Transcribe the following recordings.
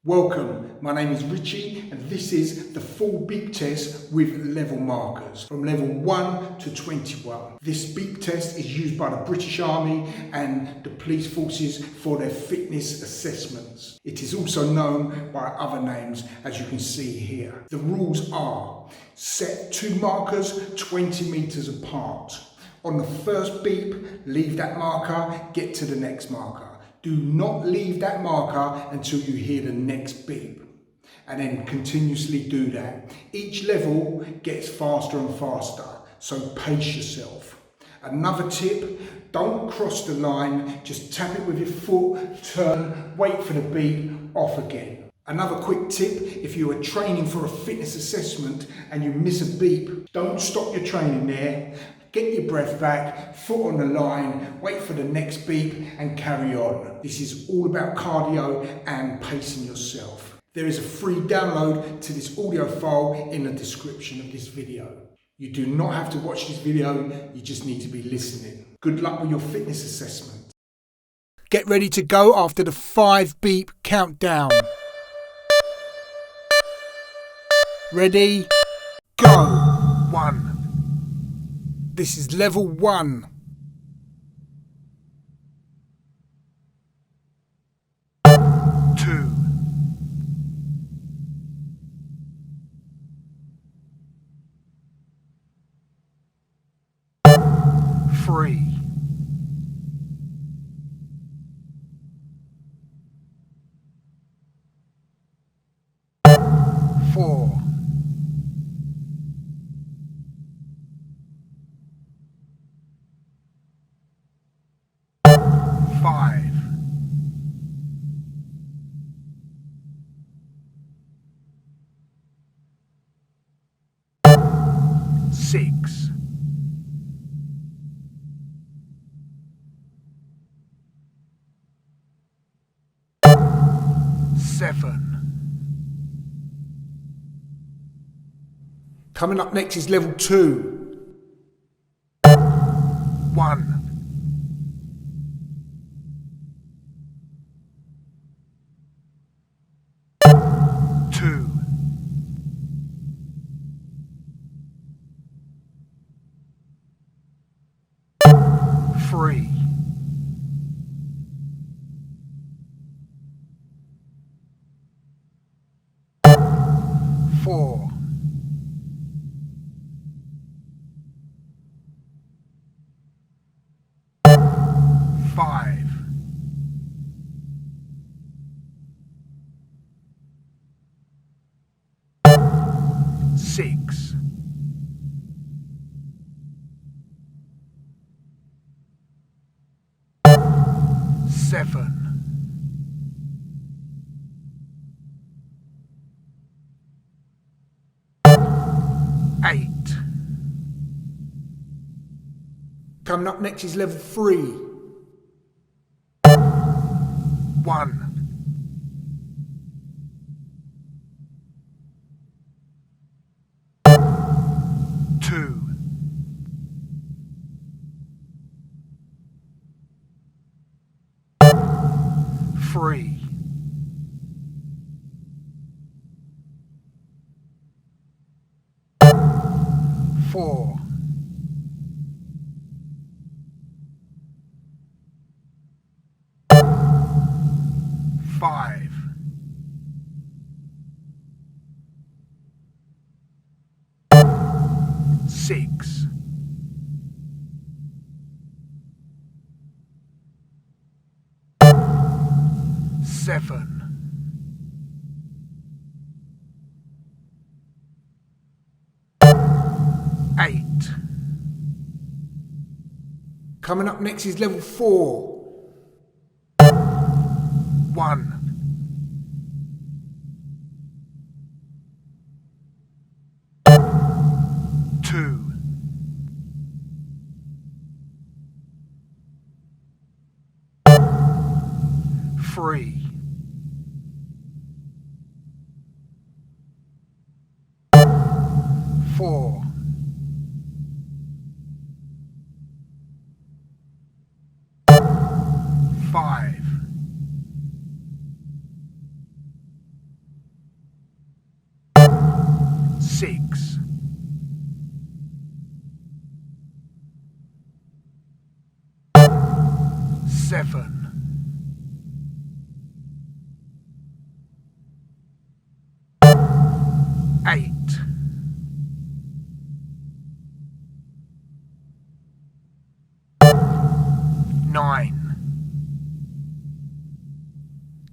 Welcome, my name is Richie and this is the full beep test with level markers from level 1 to 21. This beep test is used by the British Army and the police forces for their fitness assessments. It is also known by other names, as you can see here. The rules are: set 2 markers 20 meters apart. On the first beep, leave that marker, get to the next marker. Do not leave that marker until you hear the next beep, and then continuously do that. Each level gets faster and faster, so pace yourself. Another tip, don't cross the line, just tap it with your foot, turn, wait for the beep, off again. Another quick tip, if you are training for a fitness assessment and you miss a beep, don't stop your training there. Get your breath back, foot on the line, wait for the next beep and carry on. This is all about cardio and pacing yourself. There is a free download to this audio file in the description of this video. You do not have to watch this video, you just need to be listening. Good luck with your fitness assessment. Get ready to go after the 5 beep countdown. Ready, go. 1. This is level 1. 2. 3. 4. 5. 6. 7. Coming up next is level 2. 1. 2. 3. 4. 5. 6. 7. 8. Coming up next is level 3. 1. 2. 3. 4. 5. 6. 7. 8. Coming up next is level 4. 1. 2. 3. 4. 5. 7, 8, 9.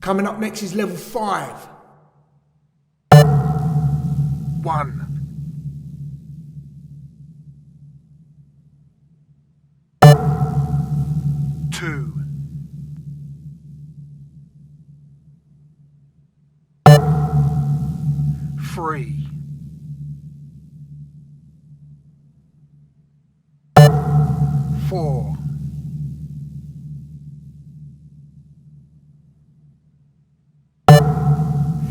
Coming up next is level 5. 1, 2, 3, 4,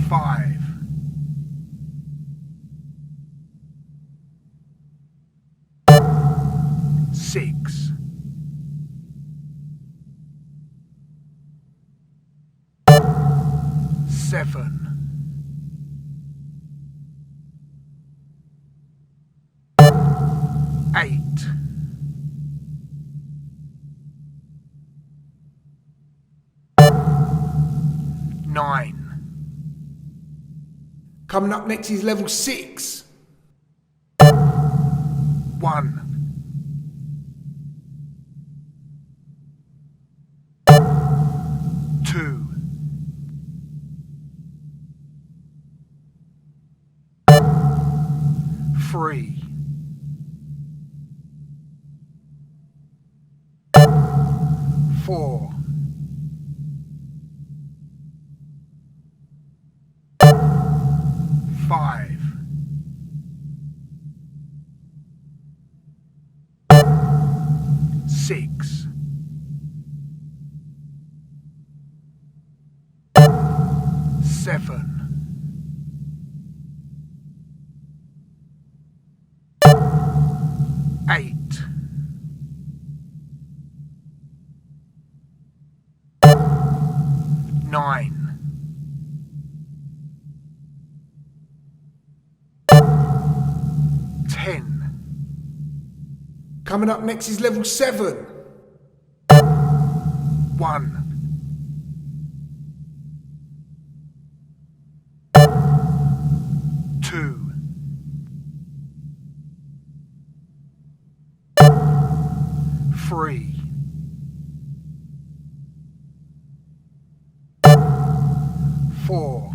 5, 6, 7, 8, 9. Coming up next is level 6. 1, 2, 3, 4, 5, 6, 7, 8, 9, 10. Coming up next is level 7. 1, 2, 3, 4,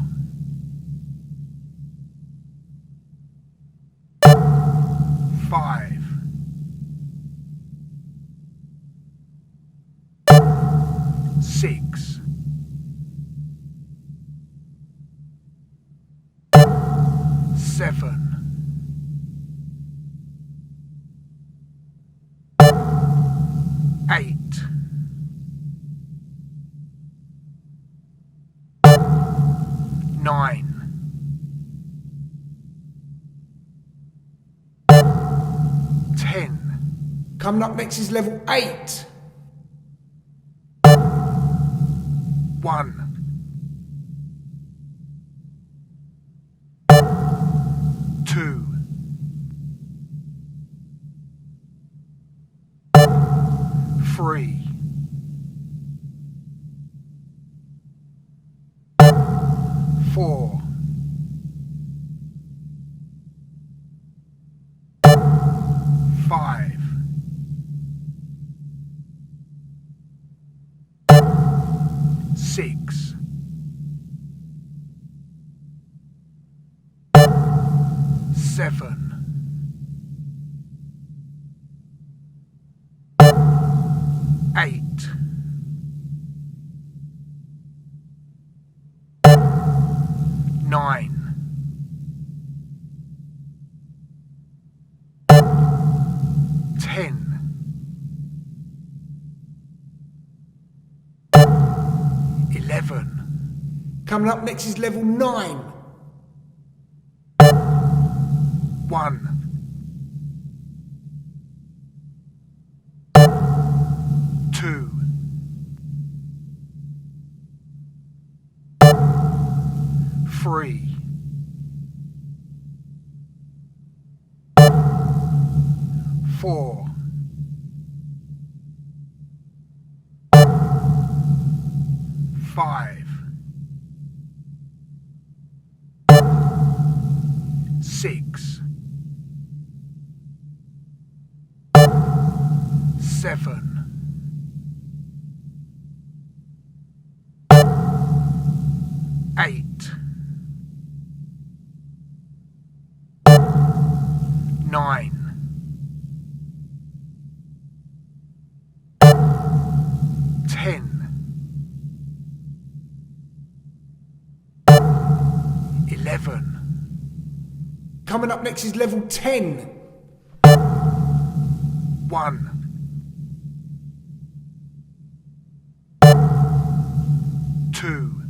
5, 6, 7, 8, 9, 10. Coming up next is level 8. 1, 2, 3, 4, 5, 6, 7, 8, 9, 10. Coming up next is level 9. 1, 2, 3, 4, 5, 6, 7, 8, 9, 10, 11. Coming up next is level 10. 1, 2,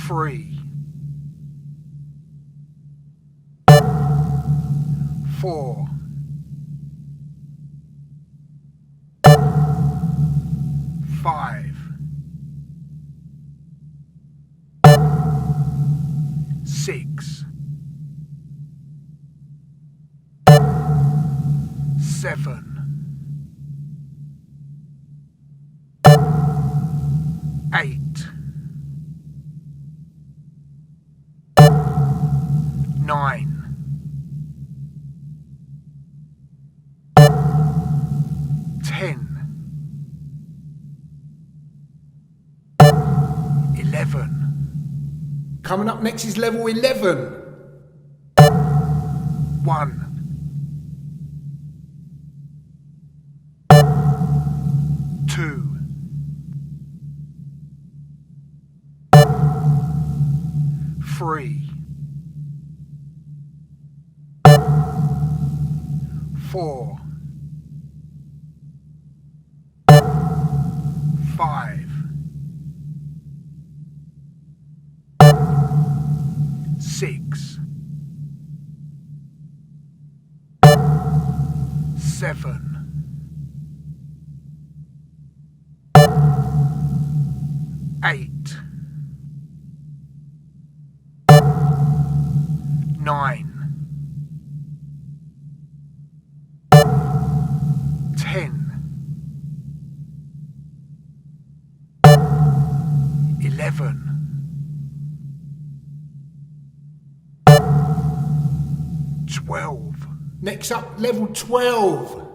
3, 4, 5, 6, 7, 8, 9, 10, 11. Coming up next is level 11. 1, 2, 3, 4, 5, 6, 7, 8, 9, 10, 11. 12. Next up, level 12.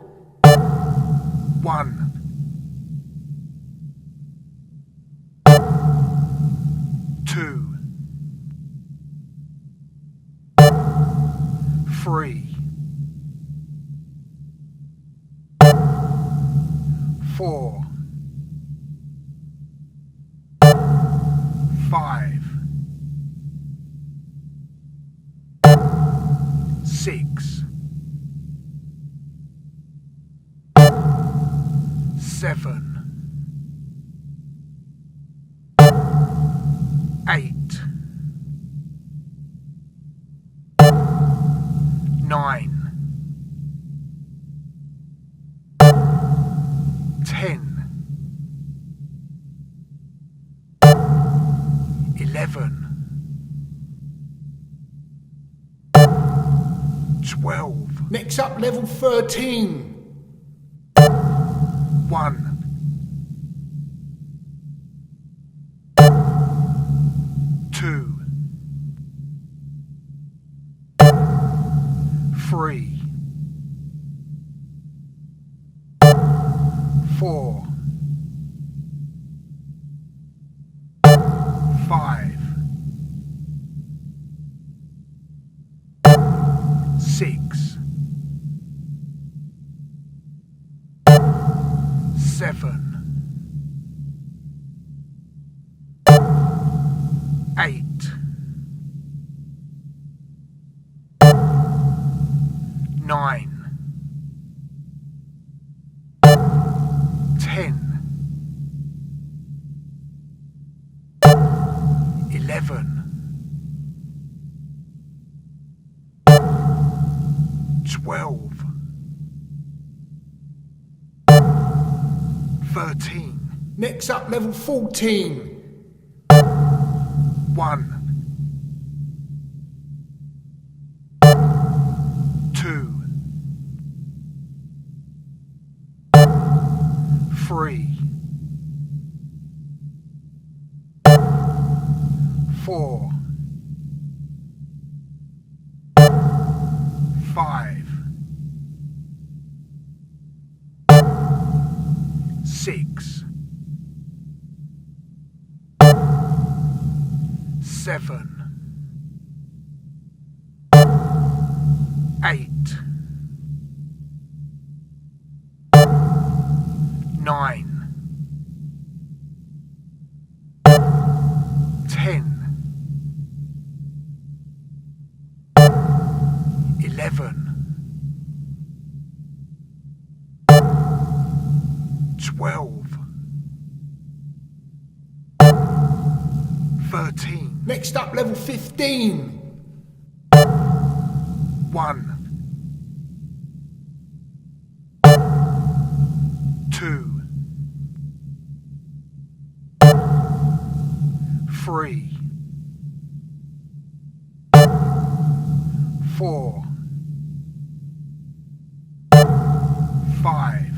1, 2, 3, 4, 5, 6, 7, 8, 9, 10, 11, 12. Next up, level 13. 1, 2, 3, 4, 5, 6, 7, 8, 9, 10, 11, 12, 13. Next up, level 14. 1, 2, 3, 4, 5, 6, 7, 8, 9, 10, 11, 12, 13. Next up, level 15. 1, 2, 3, 4, 5,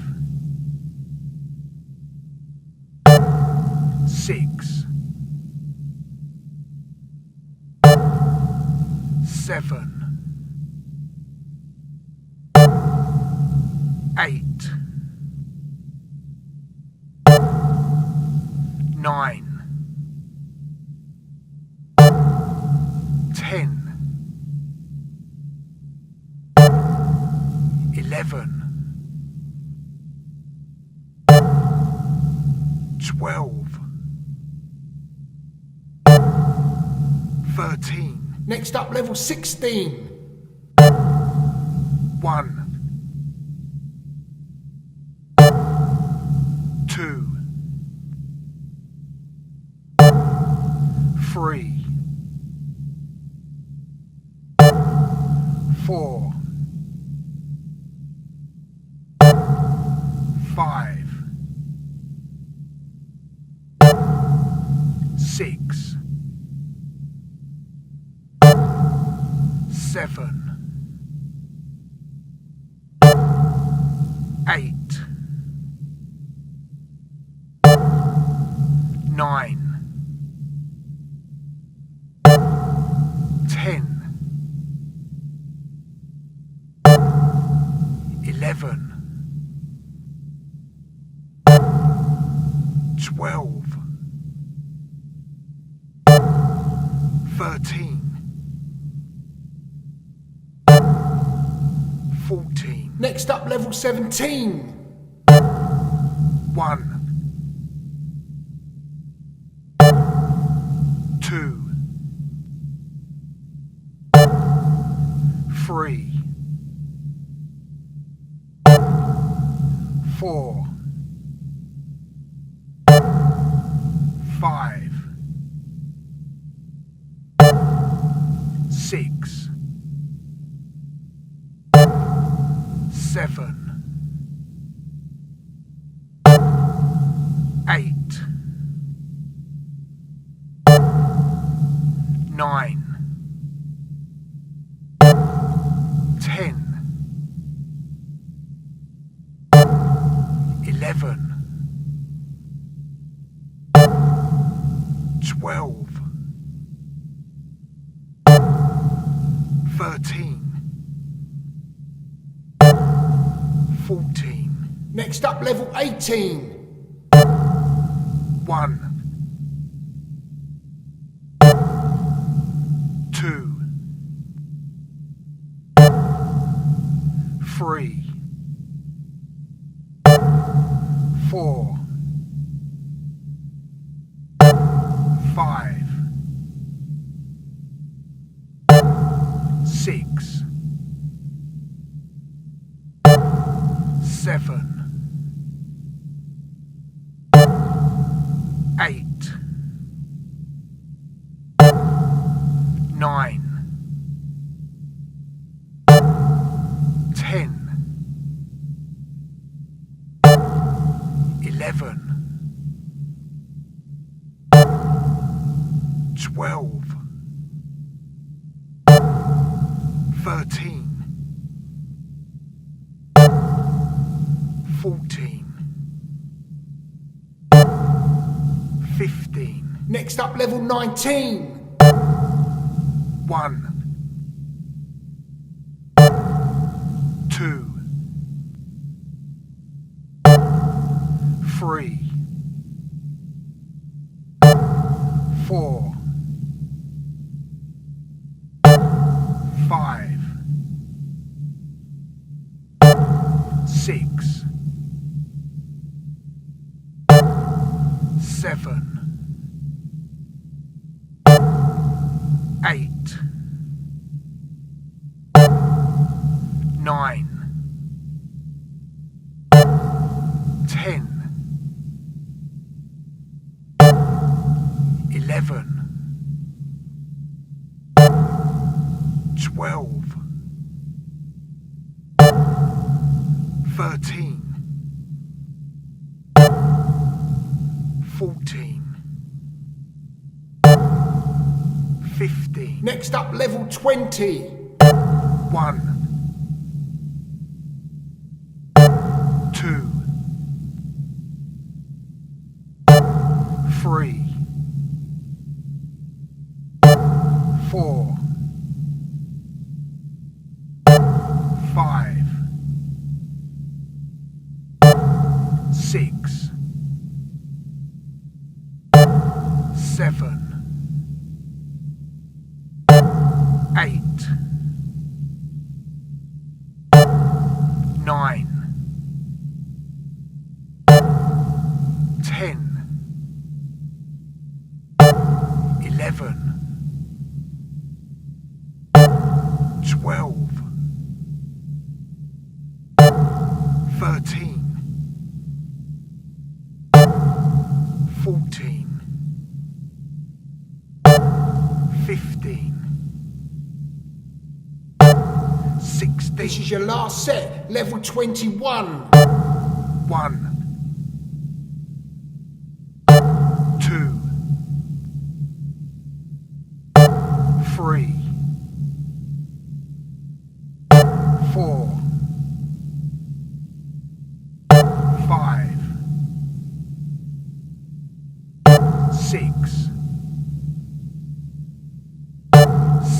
6, 7, 8, 9, 10, 11, 12, 13. Next up, level 16. 1, 2, 3, 4, 5, 6, 7, 8, 9, 10, 11, 12, 13, 14. Next up, level 17. 1, 2, 3, 4, 5, 6, 7, 8, 9, 10, 11, 12, 13, 14. Next up, level 18. 1, 2, 3, 4, 5, 6, 7, 8, 9, 10, 11, 12, 13, 14. Next up, level 19. 1, 2, 3, 4, 5, 6, 7, 8, 9, 10, 11, 12, 13, 14, 15. Next up, level 20. 1, 2, 3, 4, 5, 6, 7, 8, 9, 10, 11, 12, 13, 14, 15, 16. This is your last set, level 21. 1, 2, 3, 4, 5, 6,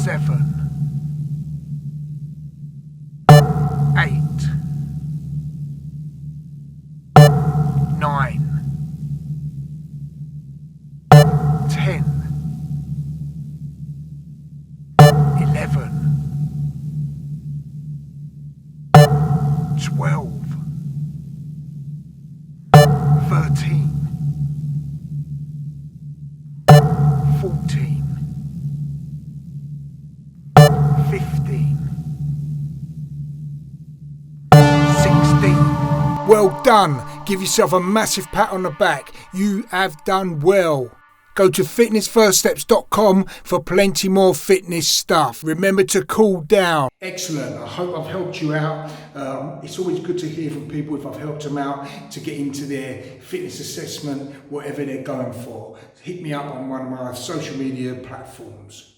7, 8, 9, 10, 11, 12, 13, 14, 15, 16. Well done. Give yourself a massive pat on the back. You have done well. Go to fitnessfirststeps.com for plenty more fitness stuff. Remember to cool down. Excellent. I hope I've helped you out. It's always good to hear from people if I've helped them out to get into their fitness assessment, whatever they're going for. Hit me up on one of my social media platforms.